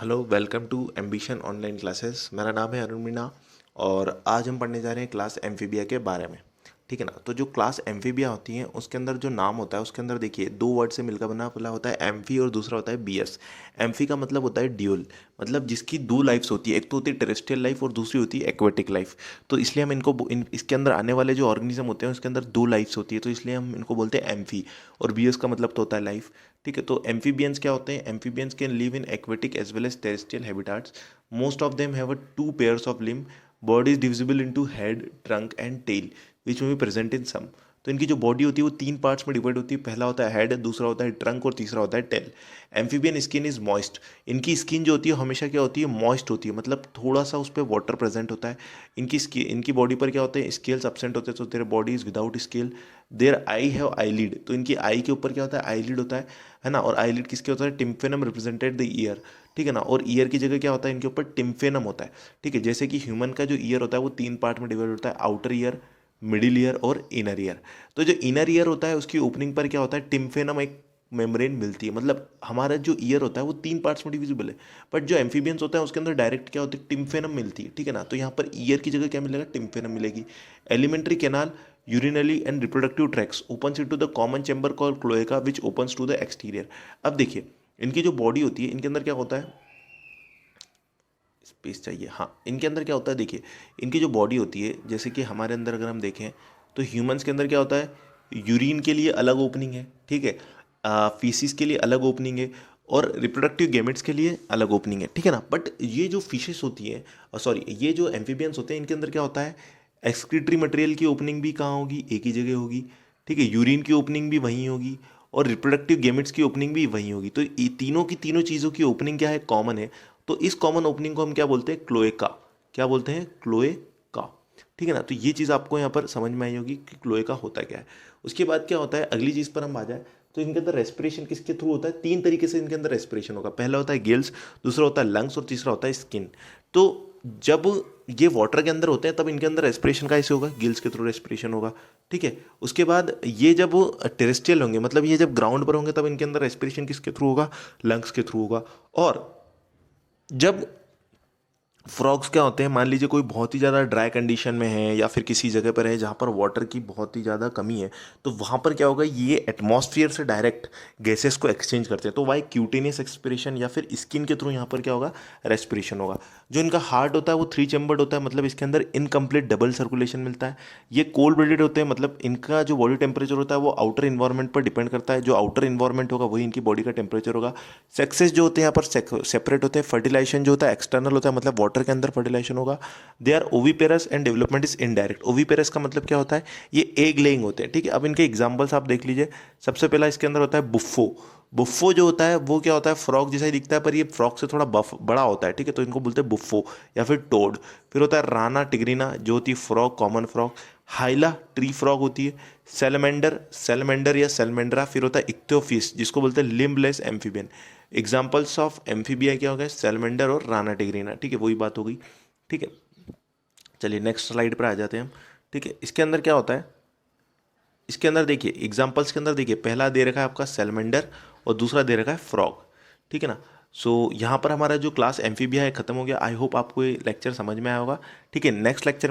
Hello, welcome to Ambition online classes. मेरा नाम है अरुण मीना और आज हम पढ़ने जा रहे हैं क्लास एम्फीबिया के बारे में। ठीक है ना। तो जो क्लास एम्फीबिया होती है उसके अंदर जो नाम होता है उसके अंदर देखिए दो वर्ड से मिलकर बना पहला होता है एम्फी और दूसरा होता है बीएस। एम्फी का मतलब होता है ड्यूल, मतलब जिसकी दो लाइफ्स होती है, एक तो होती है टेरेस्ट्रियल लाइफ और दूसरी होती है एक्वेटिक लाइफ। तो इसलिए हम इसके अंदर आने वाले जो ऑर्गेनिज्म होते हैं उसके अंदर दो लाइफ्स होती है, तो इसलिए हम इनको बोलते हैं एम्फी। और बीएस का मतलब तो होता है लाइफ। ठीक है। तो एम्फीबियंस क्या होते हैं? Amphibians can live in aquatic as well as terrestrial habitats. Most of them have a two pairs of limb. Body is divisible into head, trunk and tail which may be present in सम। तो इनकी जो body होती है वो तीन parts में divide होती है। पहला होता है हेड, दूसरा होता है ट्रंक और तीसरा होता है tail. Amphibian skin is moist. इनकी स्किन जो होती है हमेशा क्या होती है? मॉइस्ट होती है, मतलब थोड़ा सा उस पर वाटर प्रेजेंट होता है। इनकी बॉडी पर क्या होते हैं? स्केल्स एब्सेंट होते हैं, तो their body is without scale. Their eye have eyelid. तो इनकी आई के ऊपर क्या होता है? आईलिड होता है ना। और आईलिड किसके होता है? टिम्फेनम रिप्रेजेंटेड द ईयर। ठीक है ना। और ईयर की जगह क्या होता है? इनके ऊपर टिम्फेनम होता है। ठीक है। जैसे कि ह्यूमन का जो ईयर होता है वो तीन पार्ट में डिवाइड होता है, आउटर ईयर, मिडिल ईयर और इनर ईयर। तो जो इनर ईयर होता है उसकी ओपनिंग पर क्या होता है? टिम्फेनम एक मेम्ब्रेन मिलती है। मतलब हमारा जो ईयर होता है वो तीन पार्ट्स में डिविजिबल है, बट जो एम्फीबियंस होता है उसके अंदर डायरेक्ट क्या होती है? टिम्फेनम मिलती है। ठीक है ना। तो यहाँ पर ईयर की जगह क्या मिलेगा? टिम्फेनम मिलेगी। Alimentary canal, urinary and reproductive tracts opens into the common chamber called cloaca which opens to the exterior. अब देखिए इनकी जो बॉडी होती है इनके अंदर क्या होता है? स्पेस चाहिए, हाँ। इनके अंदर क्या होता है? देखिए इनकी जो बॉडी होती है, जैसे कि हमारे अंदर अगर हम देखें तो ह्यूमंस के अंदर क्या होता है? यूरिन के लिए अलग ओपनिंग है, ठीक है। फीसिस के लिए अलग ओपनिंग है और रिप्रोडक्टिव गैमेट्स के लिए अलग ओपनिंग है, ठीक है ना। बट ये जो फिशेस होती है, सॉरी, ये जो एम्फीबियंस होते हैं इनके अंदर क्या होता है? एक्सक्रीटरी मटेरियल की ओपनिंग भी कहाँ होगी? एक ही जगह होगी। ठीक है। यूरिन की ओपनिंग भी वहीं होगी और रिप्रोडक्टिव गैमेट्स की ओपनिंग भी वहीं होगी। तो ये तीनों की तीनों चीज़ों की ओपनिंग क्या है? कॉमन है। तो इस कॉमन ओपनिंग को हम क्या बोलते हैं? क्लोएका। क्या बोलते हैं? क्लोएका। ठीक है ना। तो ये चीज़ आपको यहाँ पर समझ में आई होगी कि क्लोएका होता क्या है। उसके बाद क्या होता है? अगली चीज़ पर हम आ जाए तो इनके अंदर रेस्पिरेशन किसके थ्रू होता है? तीन तरीके से इनके अंदर रेस्पिरेशन होगा। पहला होता है गिल्स, दूसरा होता है लंग्स और तीसरा होता है स्किन। तो जब ये वाटर के अंदर होते हैं तब इनके अंदर रेस्पिरेशन का ऐसे होगा, गिल्स के थ्रू रेस्पिरेशन होगा। ठीक है। उसके बाद ये जब टेरेस्ट्रियल होंगे, मतलब ये जब ग्राउंड पर होंगे, तब इनके अंदर रेस्पिरेशन किसके थ्रू होगा? लंग्स के थ्रू होगा। और जब फ्रॉग्स क्या होते हैं, मान लीजिए कोई बहुत ही ज़्यादा ड्राई कंडीशन में है या फिर किसी जगह पर है जहाँ पर वाटर की बहुत ही ज़्यादा कमी है, तो वहाँ पर क्या होगा? ये एटमॉस्फेयर से डायरेक्ट गैसेस को एक्सचेंज करते हैं। तो वाई क्यूटेनियस एक्सपिरेशन या फिर स्किन के थ्रू यहाँ पर क्या होगा? रेस्पिरेशन होगा। जो इनका हार्ट होता है वो थ्री चैम्बर्ड होता है, मतलब इसके अंदर इनकम्प्लीट डबल सर्कुलेशन मिलता है। ये कोल्ड ब्लडेड होते हैं, मतलब इनका जो बॉडी टेम्परेचर होता है वो आउटर इन्वायरमेंट पर डिपेंड करता है। जो आउटर इन्वायरमेंट होगा वही इनकी बॉडी का टेम्परेचर होगा। सेक्सेस जो होते हैं यहाँ पर सेपरेट होते हैं। फर्टिलाइजेशन जो होता है एक्सटर्नल होता है, मतलब वाटर के अंदर फर्टिलाइजेशन होगा। They are oviparous and development is indirect. Oviparous का मतलब क्या होता है? ये एग लेइंग होते हैं। ठीक है। अब इनके एग्जांपल्स आप देख लीजिए। सबसे पहला इसके अंदर होता है बुफ्फो। बुफ्फो जो होता है वो क्या होता है? फ्रॉग जैसा ही दिखता है पर ये फ्रॉग से थोड़ा बड़ा होता है। ठीक है। तो इनको बोलते हैं बुफ्फो या फिर टोड। फिर होता है राना टिग्रिना जो होती है frog, common frog. हाइला tree frog होती है। सेलमेंडर, सेलमेंडर या सेलमेंड्रा। फिर होता है इक्थ्योफिस जिसको बोलते हैं limbless amphibian. Examples of amphibia क्या हो गए? सेलमेंडर और राना टिग्रिना। ठीक है, वही बात हो गई। ठीक है। चलिए नेक्स्ट स्लाइड पर आ जाते हैं हम। ठीक है। इसके अंदर क्या होता है? इसके अंदर देखिए एग्जाम्पल्स के अंदर देखिए, पहला दे रखा है आपका सेलमेंडर और दूसरा दे रखा है फ्रॉग। ठीक है ना। सो यहाँ पर हमारा जो क्लास एम्फीबिया है खत्म हो गया। आई होप आपको ये लेक्चर समझ में आया होगा। ठीक है। Next lecture